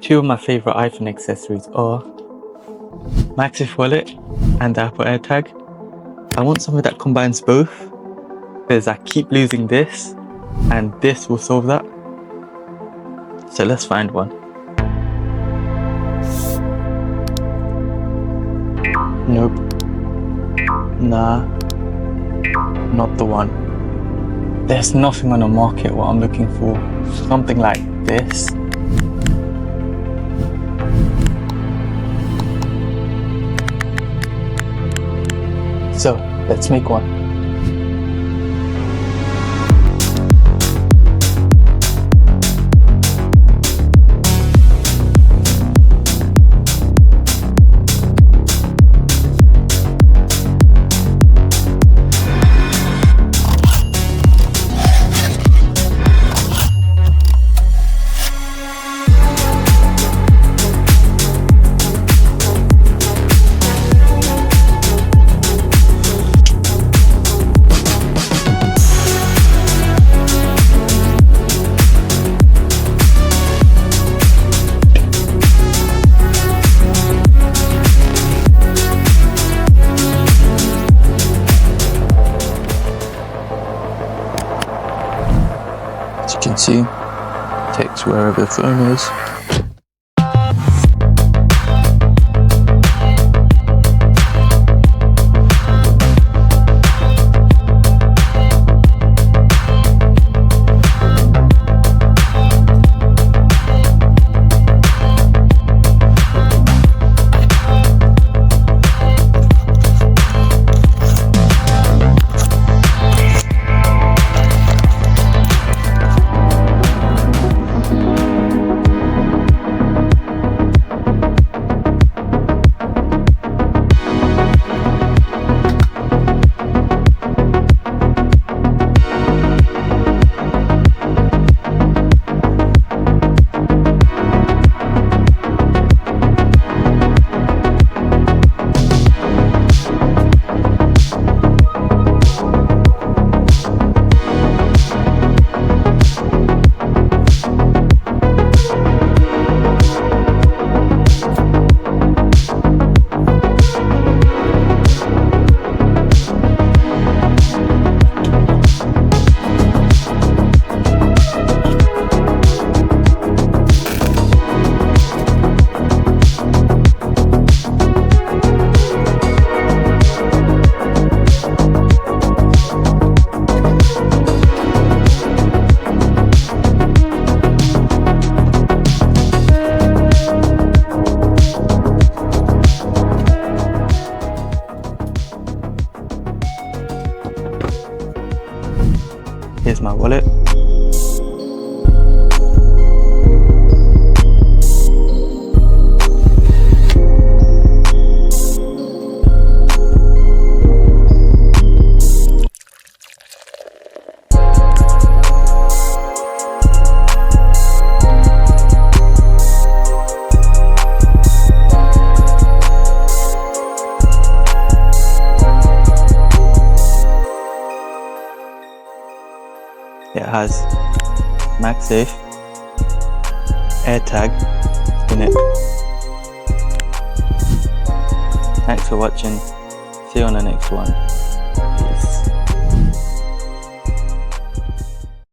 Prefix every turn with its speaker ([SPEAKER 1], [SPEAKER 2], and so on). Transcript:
[SPEAKER 1] Two of my favorite iPhone accessories are MagSafe wallet and the Apple AirTag. I want something that combines both because I keep losing this and this will solve that. So let's find one. Nope. Nah. Not the one. There's nothing on the market what I'm looking for. Something like this. So let's make one. As you can see, takes wherever the phone is. Here's my wallet. It has MagSafe, AirTag in it. Thanks for watching. See you on the next one.